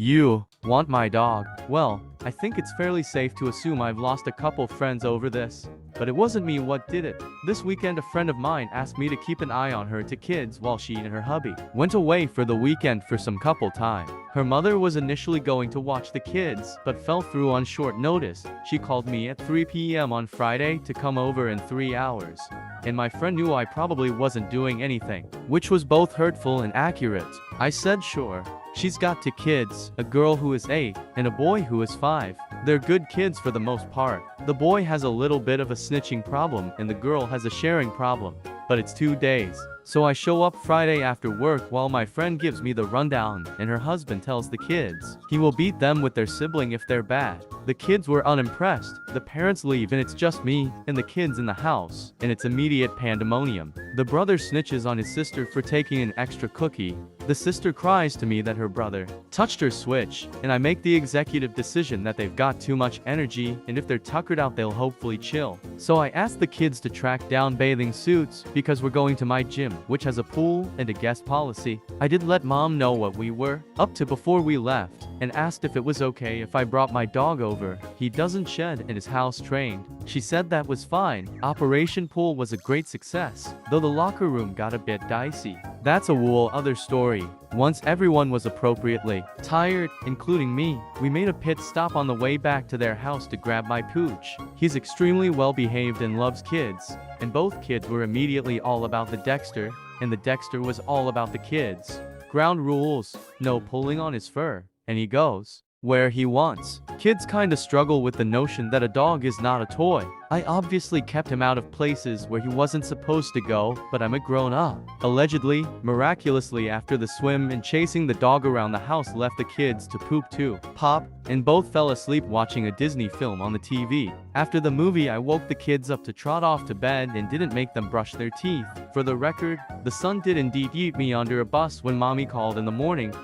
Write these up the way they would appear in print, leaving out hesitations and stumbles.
You want my dog? Well, I think it's fairly safe to assume I've lost a couple friends over this. But it wasn't me what did it. This weekend a friend of mine asked me to keep an eye on her two kids while she and her hubby went away for the weekend for some couple time. Her mother was initially going to watch the kids, but fell through on short notice. She called me at 3 p.m. on Friday to come over in 3 hours. And my friend knew I probably wasn't doing anything, which was both hurtful and accurate. I said sure. She's got two kids, a girl who is 8 and a boy who is 5. They're good kids for the most part. The boy has a little bit of a snitching problem and the girl has a sharing problem. But it's 2 days. So I show up Friday after work while my friend gives me the rundown and her husband tells the kids he will beat them with their sibling if they're bad. The kids were unimpressed. The parents leave and it's just me and the kids in the house, and it's immediate pandemonium. The brother snitches on his sister for taking an extra cookie. The sister cries to me that her brother touched her switch, and I make the executive decision that they've got too much energy and if they're tuckered out they'll hopefully chill. So I asked the kids to track down bathing suits because we're going to my gym, which has a pool and a guest policy. I did let mom know what we were up to before we left and asked if it was okay if I brought my dog over. He doesn't shed and is house trained. She said that was fine. Operation Pool was a great success, though the locker room got a bit dicey. That's a whole other story. Once everyone was appropriately tired, including me, we made a pit stop on the way back to their house to grab my pooch. He's extremely well behaved and loves kids, and both kids were immediately all about the Dexter, and the Dexter was all about the kids. Ground rules, no pulling on his fur, and he goes where he wants. Kids kinda struggle with the notion that a dog is not a toy. I obviously kept him out of places where he wasn't supposed to go, but I'm a grown-up. Allegedly, miraculously after the swim and chasing the dog around the house left the kids to poop too. Pop, and both fell asleep watching a Disney film on the TV. After the movie I woke the kids up to trot off to bed and didn't make them brush their teeth. For the record, the son did indeed eat me under a bus when mommy called in the morning.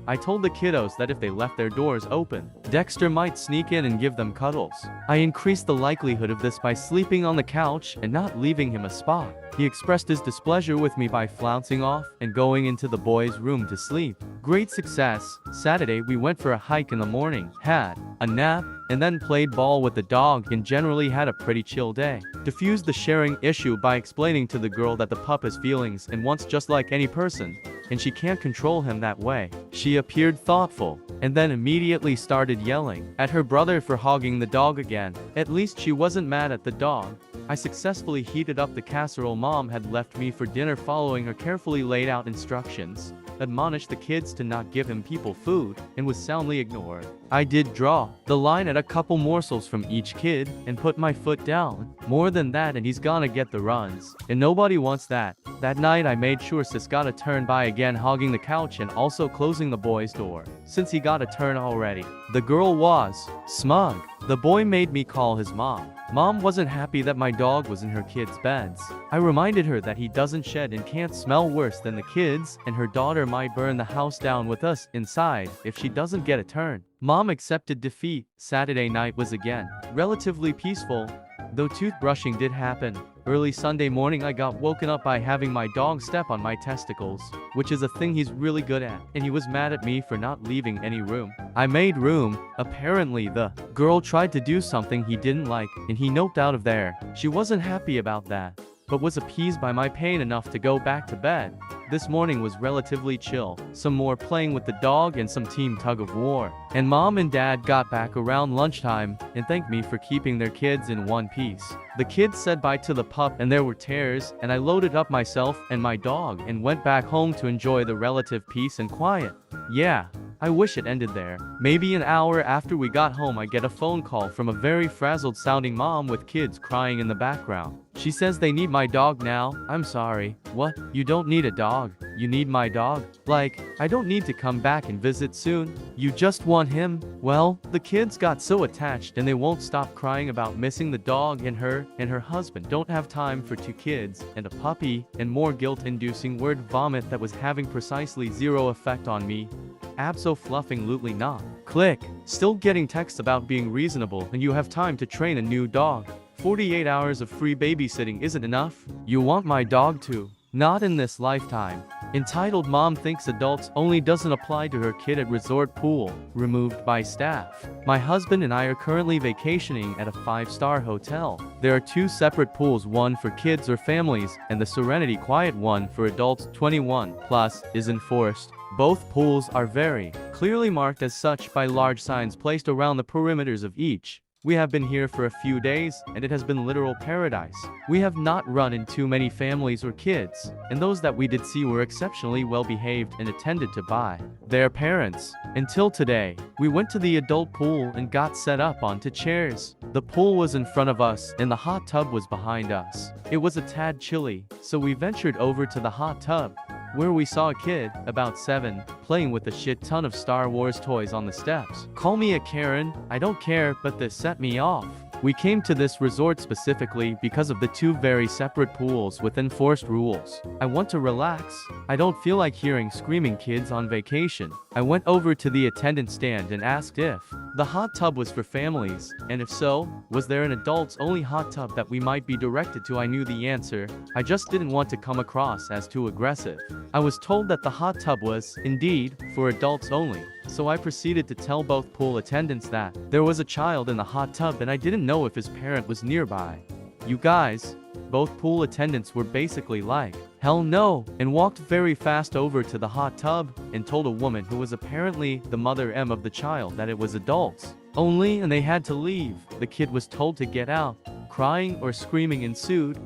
I told the kiddos that if they left their doors open, Dexter might sneak in and give them cuddles. I increased the likelihood of this by sleeping on the couch and not leaving him a spot. He expressed his displeasure with me by flouncing off and going into the boys' room to sleep. Great success. Saturday we went for a hike in the morning, had a nap, and then played ball with the dog and generally had a pretty chill day. Diffused the sharing issue by explaining to the girl that the pup has feelings and wants just like any person, and she can't control him that way. She appeared thoughtful, and then immediately started yelling at her brother for hogging the dog again. At least she wasn't mad at the dog. I successfully heated up the casserole mom had left me for dinner following her carefully laid out instructions, admonished the kids to not give him people food, and was soundly ignored. I did draw the line at a couple morsels from each kid and put my foot down. More than that and he's gonna get the runs, and nobody wants that. That night I made sure Sis got a turn by again hogging the couch and also closing the boy's door, since he got a turn already. The girl was smug. The boy made me call his mom. Mom wasn't happy that my dog was in her kids' beds. I reminded her that he doesn't shed and can't smell worse than the kids, and her daughter might burn the house down with us inside if she doesn't get a turn. Mom accepted defeat. Saturday night was again relatively peaceful, though toothbrushing did happen. Early Sunday morning I got woken up by having my dog step on my testicles, which is a thing he's really good at, and he was mad at me for not leaving any room. I made room. Apparently the girl tried to do something he didn't like, and he noped out of there. She wasn't happy about that, but was appeased by my pain enough to go back to bed. This morning was relatively chill, some more playing with the dog and some team tug of war. And mom and dad got back around lunchtime and thanked me for keeping their kids in one piece. The kids said bye to the pup and there were tears, and I loaded up myself and my dog and went back home to enjoy the relative peace and quiet. Yeah, I wish it ended there. Maybe an hour after we got home I get a phone call from a very frazzled sounding mom with kids crying in the background. She says they need my dog now. I'm sorry. What? You don't need a dog. You need my dog? Like, I don't need to come back and visit soon. You just want him? Well, the kids got so attached and they won't stop crying about missing the dog, and her husband don't have time for 2 kids and a puppy, and more guilt-inducing word vomit that was having precisely zero effect on me. Abso-fluffing-lutely not. Click. Still getting texts about being reasonable and you have time to train a new dog. 48 hours of free babysitting isn't enough? You want my dog too? Not in this lifetime. Entitled mom thinks adults only doesn't apply to her kid at resort pool, removed by staff. My husband and I are currently vacationing at a 5-star hotel. There are 2 separate pools, one for kids or families, and the Serenity Quiet one for adults 21 plus is enforced. Both pools are very clearly marked as such by large signs placed around the perimeters of each. We have been here for a few days, and it has been literal paradise. We have not run into many families or kids, and those that we did see were exceptionally well behaved and attended to by their parents. Until today, we went to the adult pool and got set up onto chairs. The pool was in front of us, and the hot tub was behind us. It was a tad chilly, so we ventured over to the hot tub, where we saw a kid, about 7, playing with a shit ton of Star Wars toys on the steps. Call me a Karen, I don't care, but this set me off. We came to this resort specifically because of the 2 very separate pools with enforced rules. I want to relax. I don't feel like hearing screaming kids on vacation. I went over to the attendant stand and asked if the hot tub was for families, and if so, was there an adults-only hot tub that we might be directed to. I knew the answer. I just didn't want to come across as too aggressive. I was told that the hot tub was, indeed, for adults only. So I proceeded to tell both pool attendants that there was a child in the hot tub and I didn't know if his parent was nearby. You guys, both pool attendants were basically like, hell no, and walked very fast over to the hot tub and told a woman who was apparently the mother of the child that it was adults only and they had to leave. The kid was told to get out. Crying or screaming ensued,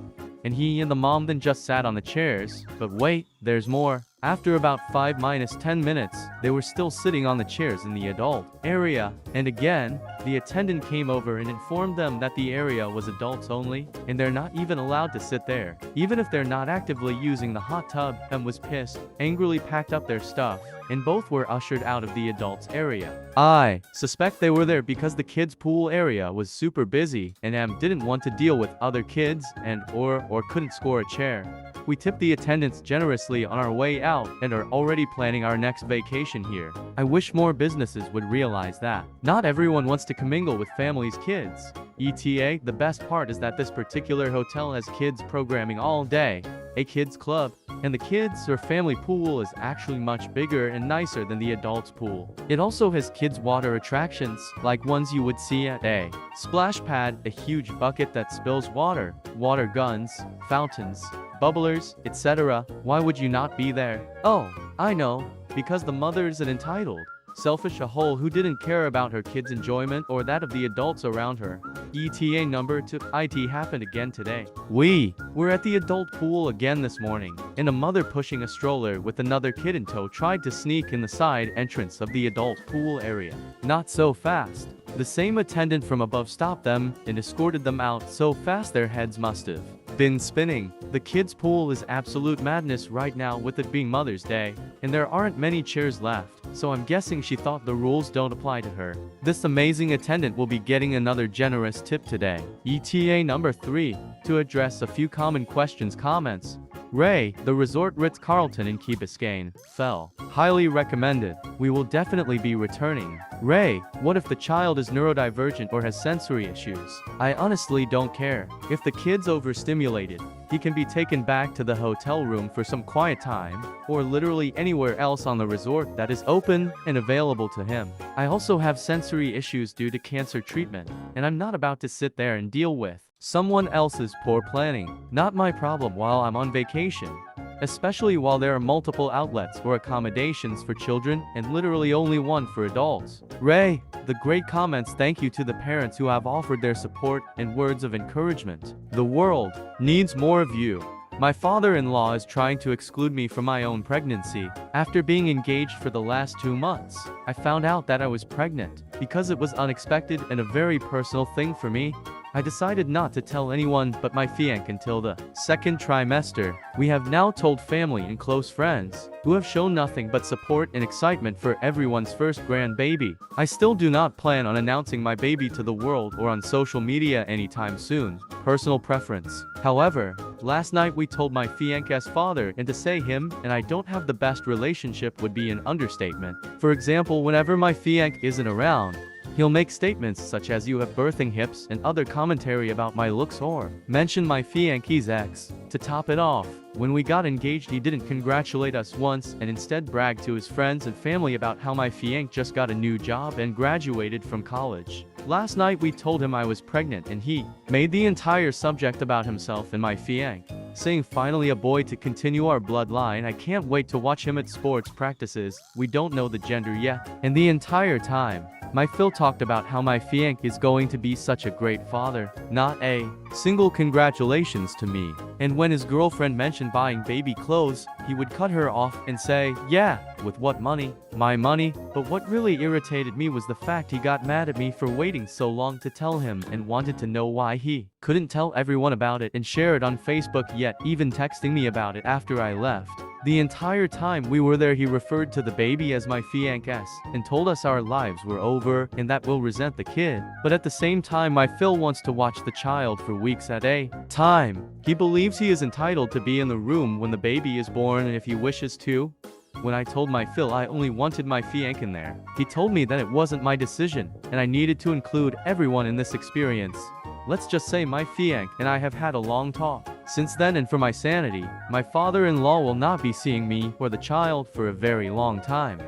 and he and the mom then just sat on the chairs. But wait, there's more. After about 5-10 minutes, they were still sitting on the chairs in the adult area, and again, the attendant came over and informed them that the area was adults only, and they're not even allowed to sit there, even if they're not actively using the hot tub, and was pissed, angrily packed up their stuff, and both were ushered out of the adults area. I suspect they were there because the kids pool area was super busy, and didn't want to deal with other kids and or couldn't score a chair. We tipped the attendants generously on our way out and are already planning our next vacation here. I wish more businesses would realize that not everyone wants to commingle with families' kids. ETA, the best part is that this particular hotel has kids programming all day, a kids club, and the kids or family pool is actually much bigger and nicer than the adults pool. It also has kids water attractions, like ones you would see at a splash pad, a huge bucket that spills water, water guns, fountains, bubblers, etc. Why would you not be there? Oh, I know, because the mother's an entitled, selfish a hole who didn't care about her kids' enjoyment or that of the adults around her. ETA number 2, IT happened again today. We were at the adult pool again this morning, and a mother pushing a stroller with another kid in tow tried to sneak in the side entrance of the adult pool area. Not so fast. The same attendant from above stopped them and escorted them out so fast their heads must have been spinning. The kids' pool is absolute madness right now with it being Mother's Day, and there aren't many chairs left, so I'm guessing she thought the rules don't apply to her. This amazing attendant will be getting another generous tip today. ETA number 3, to address a few common questions comments. Ray, the resort Ritz-Carlton in Key Biscayne, fell. Highly recommended. We will definitely be returning. Ray, what if the child is neurodivergent or has sensory issues? I honestly don't care. If the kid's overstimulated, he can be taken back to the hotel room for some quiet time, or literally anywhere else on the resort that is open and available to him. I also have sensory issues due to cancer treatment, and I'm not about to sit there and deal with someone else's poor planning. Not my problem while I'm on vacation. Especially while there are multiple outlets or accommodations for children and literally only one for adults. Ray, the great comments. Thank you to the parents who have offered their support and words of encouragement. The world needs more of you. My father-in-law is trying to exclude me from my own pregnancy. After being engaged for the last 2 months, I found out that I was pregnant. Because it was unexpected and a very personal thing for me, I decided not to tell anyone but my fiancé until the 2nd trimester. We have now told family and close friends, who have shown nothing but support and excitement for everyone's first grandbaby. I still do not plan on announcing my baby to the world or on social media anytime soon. Personal preference. However, last night we told my fiancé's father, and to say him and I don't have the best relationship would be an understatement. For example, whenever my fiancé isn't around, He'll make statements such as "you have birthing hips" and other commentary about my looks, or mention my fiance's ex. To top it off, when we got engaged, he didn't congratulate us once and instead bragged to his friends and family about how my fiance just got a new job and graduated from college. Last night we told him I was pregnant and he made the entire subject about himself and my fiance, saying finally a boy to continue our bloodline. I can't wait to watch him at sports practices. We don't know the gender yet. And the entire time, my Phil talked about how my fiance is going to be such a great father. Not a single congratulations to me. And when his girlfriend mentioned buying baby clothes, he would cut her off and say, "Yeah, with what money? My money." But what really irritated me was the fact he got mad at me for waiting so long to tell him and wanted to know why he couldn't tell everyone about it and share it on Facebook, yet even texting me about it after I left. The entire time we were there, he referred to the baby as my fiancé and told us our lives were over and that we'll resent the kid. But at the same time, my Phil wants to watch the child for weeks at a time. He believes he is entitled to be in the room when the baby is born and if he wishes to. When I told my Phil I only wanted my fiancé in there, he told me that it wasn't my decision and I needed to include everyone in this experience. Let's just say my fiancé and I have had a long talk since then, and for my sanity, my father-in-law will not be seeing me or the child for a very long time.